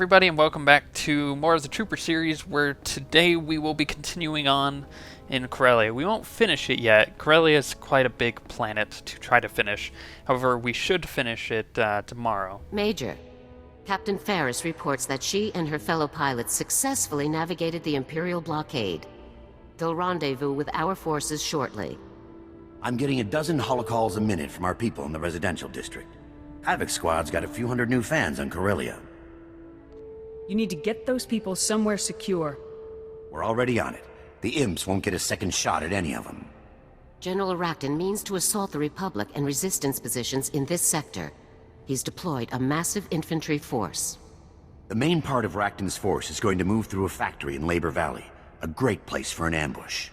everybody, and welcome back to more of the Trooper series, where today we will be continuing on in Corellia. We won't finish it yet. Corellia is quite a big planet to try to finish. However, we should finish it tomorrow. Major, Captain Ferris reports that she and her fellow pilots successfully navigated the Imperial blockade. They'll rendezvous with our forces shortly. I'm getting a dozen holocalls a minute from our people in the residential district. Havoc Squad's got a few hundred new fans on Corellia. You need to get those people somewhere secure. We're already on it. The imps won't get a second shot at any of them. General Racton means to assault the Republic and Resistance positions in this sector. He's deployed a massive infantry force. The main part of Racton's force is going to move through a factory in Labor Valley. A great place for an ambush.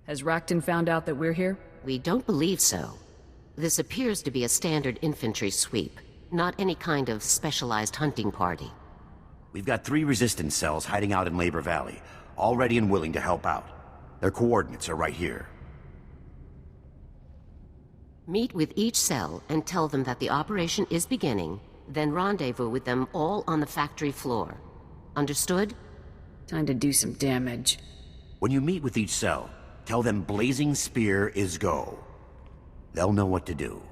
Has Racton found out that we're here? We don't believe so. This appears to be a standard infantry sweep, not any kind of specialized hunting party. We've got 3 resistance cells hiding out in Labor Valley, all ready and willing to help out. Their coordinates are right here. Meet with each cell and tell them that the operation is beginning, then rendezvous with them all on the factory floor. Understood? Time to do some damage. When you meet with each cell, tell them Blazing Spear is go. They'll know what to do.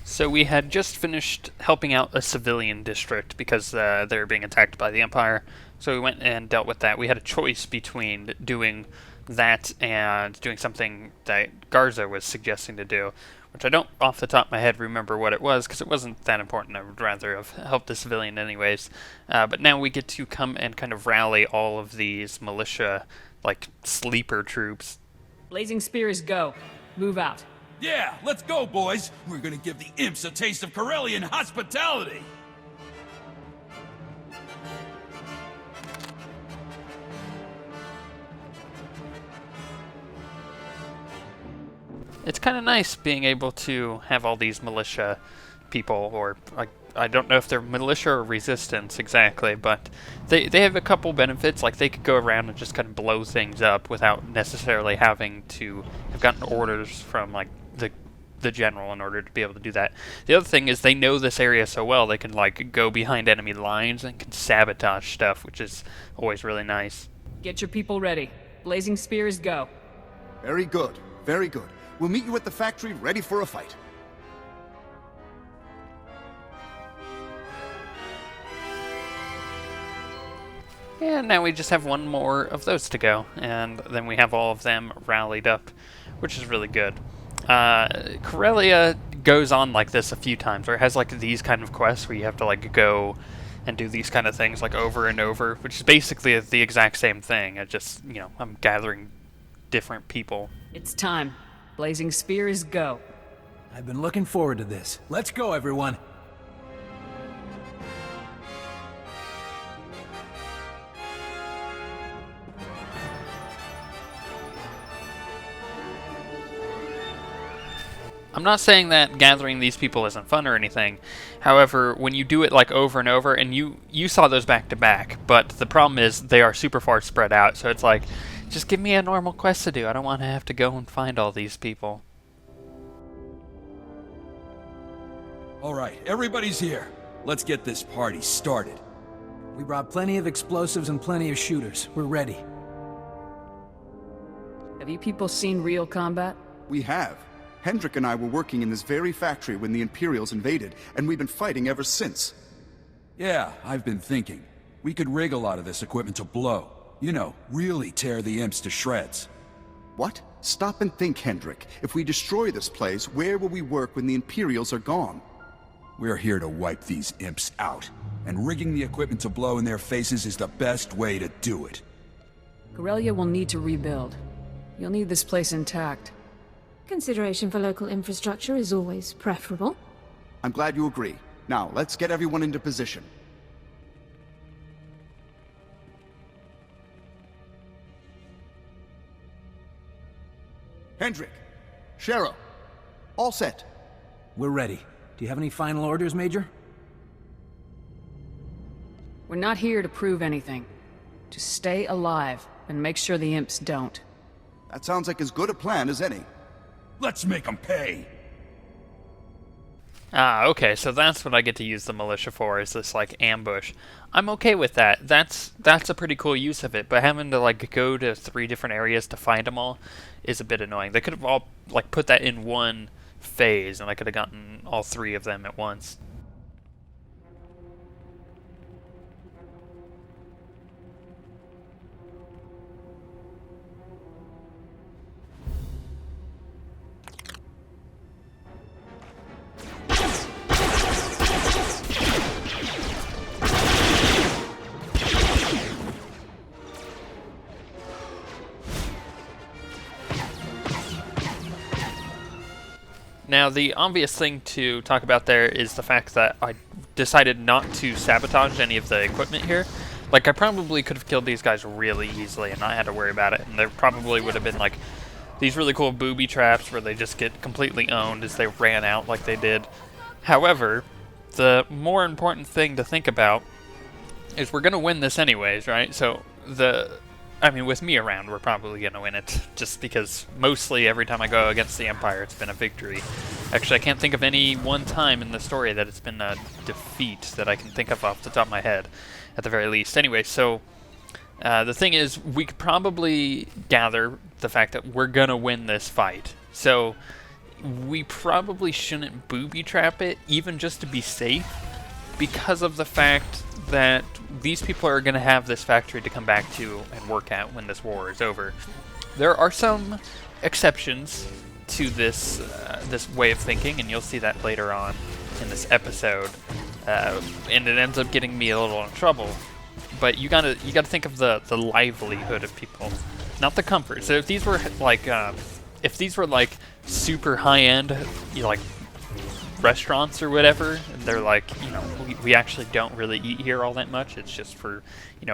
So we had just finished helping out a civilian district because they were being attacked by the Empire. So we went and dealt with that. We had a choice between doing that and doing something that Garza was suggesting to do, which I don't off the top of my head remember what it was because it wasn't that important. I would rather have helped the civilian anyways. But now we get to come and kind of rally all of these militia, like sleeper troops. Blazing Spears, go. Move out. Yeah, let's go, boys! We're gonna give the imps a taste of Corellian hospitality! It's kind of nice being able to have all these militia people, or I don't know if they're militia or resistance exactly, but they have a couple benefits. Like they could go around and just kind of blow things up without necessarily having to have gotten orders from like the general in order to be able to do that. The other thing is they know this area so well they can like go behind enemy lines and can sabotage stuff, which is always really nice. Get your people ready. Blazing Spears, go. Very good, very good. We'll meet you at the factory ready for a fight. And now we just have one more of those to go, and then we have all of them rallied up, which is really good. Corellia goes on like this a few times, where it has like these kind of quests where you have to like go and do these kind of things like over and over, which is basically the exact same thing. It just, you know, I'm gathering different people. It's time. Blazing Spears, go. I've been looking forward to this. Let's go, everyone. I'm not saying that gathering these people isn't fun or anything. However, when you do it like over and over, and you saw those back to back, but the problem is they are super far spread out, so it's like, just give me a normal quest to do. I don't want to have to go and find all these people. Alright, everybody's here. Let's get this party started. We brought plenty of explosives and plenty of shooters. We're ready. Have you people seen real combat? We have. Hendrik and I were working in this very factory when the Imperials invaded, and we've been fighting ever since. Yeah, I've been thinking. We could rig a lot of this equipment to blow. You know, really tear the imps to shreds. What? Stop and think, Hendrik. If we destroy this place, where will we work when the Imperials are gone? We're here to wipe these imps out, and rigging the equipment to blow in their faces is the best way to do it. Corellia will need to rebuild. You'll need this place intact. Consideration for local infrastructure is always preferable. I'm glad you agree. Now, let's get everyone into position. Hendrik, Shero, all set. We're ready. Do you have any final orders, Major? We're not here to prove anything. To stay alive and make sure the imps don't. That sounds like as good a plan as any. Let's make them pay! Ah, okay, so that's what I get to use the militia for, is this, like, ambush. I'm okay with that. That's a pretty cool use of it, but having to, like, go to 3 different areas to find them all is a bit annoying. They could have all, like, put that in one phase, and I could have gotten all 3 of them at once. Now, the obvious thing to talk about there is the fact that I decided not to sabotage any of the equipment here. Like, I probably could have killed these guys really easily and not had to worry about it, and there probably would have been, like, these really cool booby traps where they just get completely owned as they ran out like they did. However, the more important thing to think about is we're going to win this anyways, right? So, I mean, with me around, we're probably going to win it, just because mostly every time I go against the Empire, it's been a victory. Actually, I can't think of any one time in the story that it's been a defeat that I can think of off the top of my head, at the very least. Anyway, so the thing is, we could probably gather the fact that we're going to win this fight. So we probably shouldn't booby trap it, even just to be safe, because of the fact that these people are going to have this factory to come back to and work at when this war is over. There are some exceptions to this this way of thinking, and you'll see that later on in this episode. And it ends up getting me a little in trouble. But you gotta think of the livelihood of people, not the comfort. So if these were like super high end, like restaurants or whatever, and they're like, we actually don't really eat here all that much, it's just for,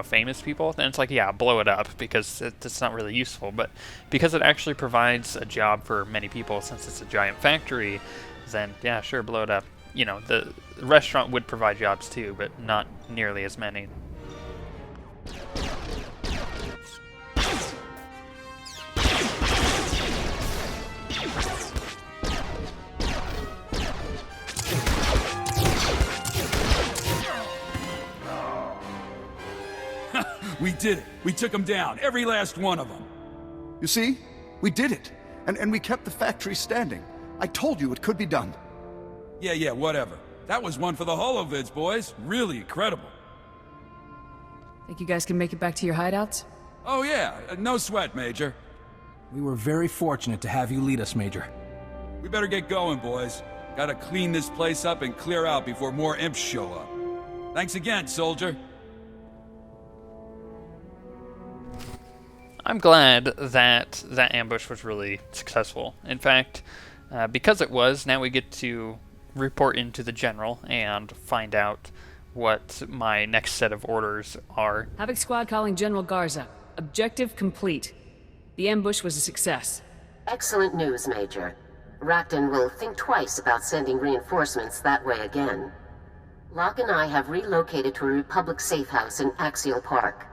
famous people, then it's like, yeah, blow it up, because it's not really useful. But because it actually provides a job for many people, since it's a giant factory, then yeah, sure, blow it up. The restaurant would provide jobs too, but not nearly as many. We did it. We took them down. Every last one of them. You see? We did it. And we kept the factory standing. I told you it could be done. Yeah, whatever. That was one for the holovids, boys. Really incredible. Think you guys can make it back to your hideouts? Oh yeah, no sweat, Major. We were very fortunate to have you lead us, Major. We better get going, boys. Gotta clean this place up and clear out before more imps show up. Thanks again, soldier. I'm glad that that ambush was really successful. In fact, because it was, now we get to report into the General and find out what my next set of orders are. Havoc Squad calling General Garza. Objective complete. The ambush was a success. Excellent news, Major. Rakton will think twice about sending reinforcements that way again. Locke and I have relocated to a Republic safe house in Axial Park.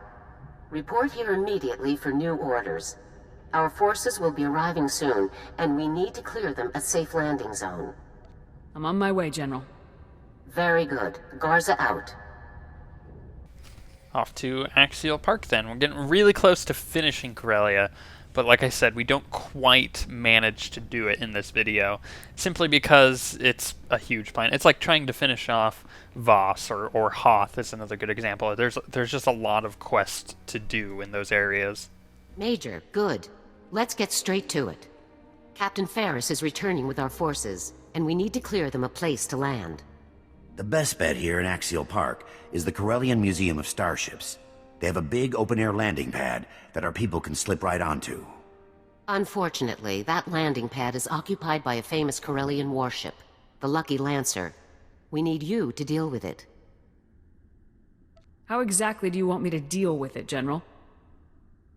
Report here immediately for new orders. Our forces will be arriving soon, and we need to clear them a safe landing zone. I'm on my way, General. Very good. Garza out. Off to Axial Park then. We're getting really close to finishing Corellia, but like I said, we don't quite manage to do it in this video, simply because it's a huge plan. It's like trying to finish off Voss or Hoth is another good example. There's just a lot of quests to do in those areas. Major, good. Let's get straight to it. Captain Ferris is returning with our forces, and we need to clear them a place to land. The best bet here in Axial Park is the Corellian Museum of Starships. They have a big open-air landing pad that our people can slip right onto. Unfortunately, that landing pad is occupied by a famous Corellian warship, the Lucky Lancer. We need you to deal with it. How exactly do you want me to deal with it, General?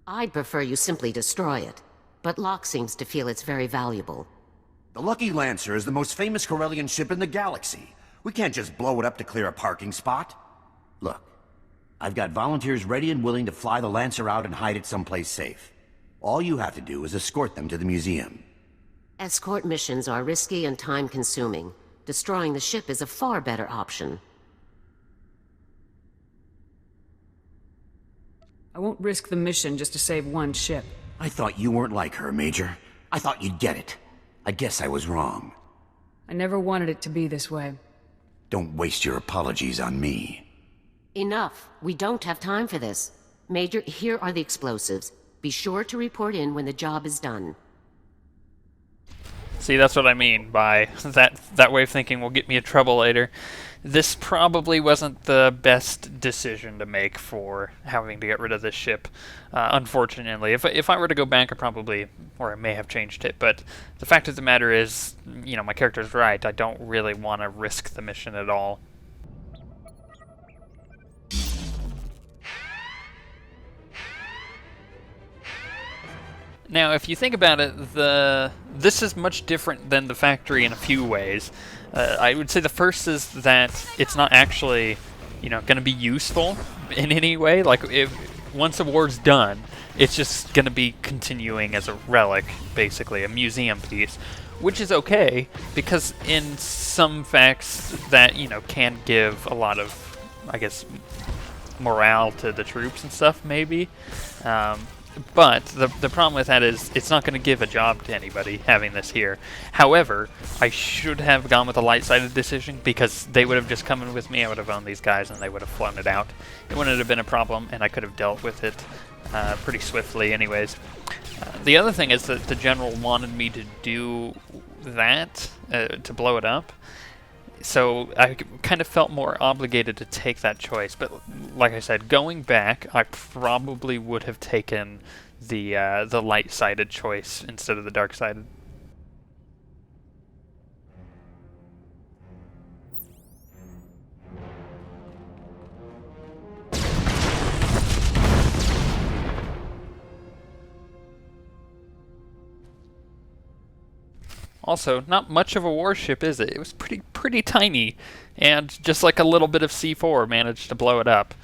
I'd prefer you simply destroy it, but Locke seems to feel it's very valuable. The Lucky Lancer is the most famous Corellian ship in the galaxy. We can't just blow it up to clear a parking spot. Look, I've got volunteers ready and willing to fly the Lancer out and hide it someplace safe. All you have to do is escort them to the museum. Escort missions are risky and time-consuming. Destroying the ship is a far better option. I won't risk the mission just to save one ship. I thought you weren't like her, Major. I thought you'd get it. I guess I was wrong. I never wanted it to be this way. Don't waste your apologies on me. Enough. We don't have time for this. Major, here are the explosives. Be sure to report in when the job is done. See, that's what I mean by that way of thinking will get me in trouble later. This probably wasn't the best decision to make for having to get rid of this ship, unfortunately. If I were to go back, I may have changed it, but the fact of the matter is, you know, my character's right. I don't really want to risk the mission at all. Now, if you think about it, this is much different than the factory in a few ways. I would say the first is that it's not actually, you know, going to be useful in any way. Like, once the war's done, it's just going to be continuing as a relic, basically, a museum piece, which is okay, because in some facts that, you know, can give a lot of, I guess, morale to the troops and stuff, maybe. But the problem with that is it's not going to give a job to anybody having this here. However, I should have gone with a light-sided decision because they would have just come in with me, I would have owned these guys, and they would have flown it out. It wouldn't have been a problem, and I could have dealt with it pretty swiftly anyways. The other thing is that the general wanted me to do that, to blow it up. So I kind of felt more obligated to take that choice, but like I said, going back, I probably would have taken the light-sided choice instead of the dark-sided. Also, not much of a warship, is it? It was pretty tiny, and just like a little bit of C4 managed to blow it up.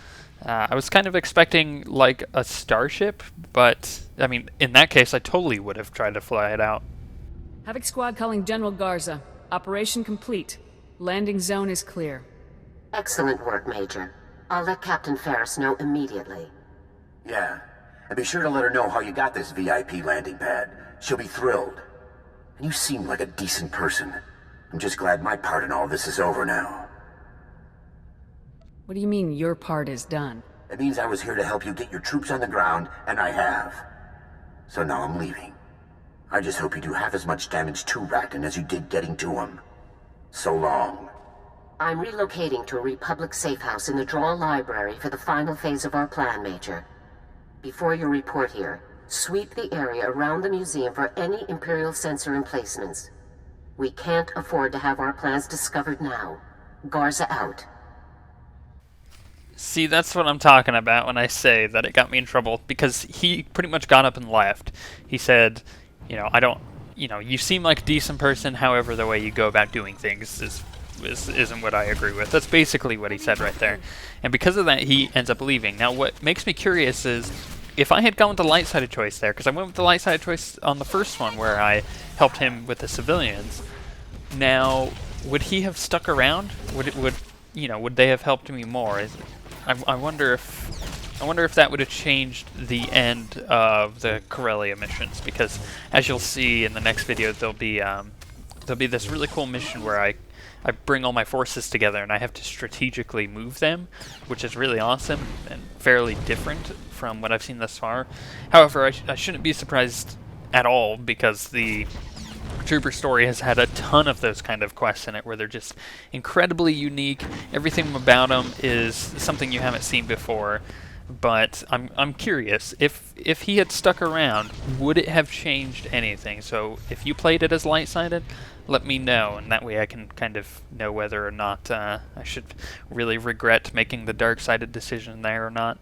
I was kind of expecting like a starship, but I mean, in that case, I totally would have tried to fly it out. Havoc Squad calling General Garza. Operation complete. Landing zone is clear. Excellent work, Major. I'll let Captain Ferris know immediately. Yeah, and be sure to let her know how you got this VIP landing pad. She'll be thrilled. And you seem like a decent person. I'm just glad my part in all this is over now. What do you mean your part is done? It means I was here to help you get your troops on the ground, and I have. So now I'm leaving. I just hope you do half as much damage to Racton as you did getting to him. So long. I'm relocating to a Republic safe house in the Draw Library for the final phase of our plan, Major. Before you report here, sweep the area around the museum for any Imperial sensor emplacements. We can't afford to have our plans discovered now. Garza out. See, that's what I'm talking about when I say that it got me in trouble, because he pretty much got up and left. He said, you know, you seem like a decent person, however the way you go about doing things isn't what I agree with. That's basically what he said right there. And because of that, he ends up leaving. Now, what makes me curious is, if I had gone with the light-sided choice there, because I went with the light-sided choice on the first one where I helped him with the civilians, now, would he have stuck around? Would they have helped me more? I wonder if that would have changed the end of the Corellia missions, because as you'll see in the next video, there'll be this really cool mission where I bring all my forces together and I have to strategically move them, which is really awesome and fairly different from what I've seen thus far. However, I shouldn't be surprised at all, because the Trooper story has had a ton of those kind of quests in it where they're just incredibly unique. Everything about them is something you haven't seen before. But I'm curious, if he had stuck around, would it have changed anything? So if you played it as light-sided, let me know, and that way I can kind of know whether or not I should really regret making the dark-sided decision there or not.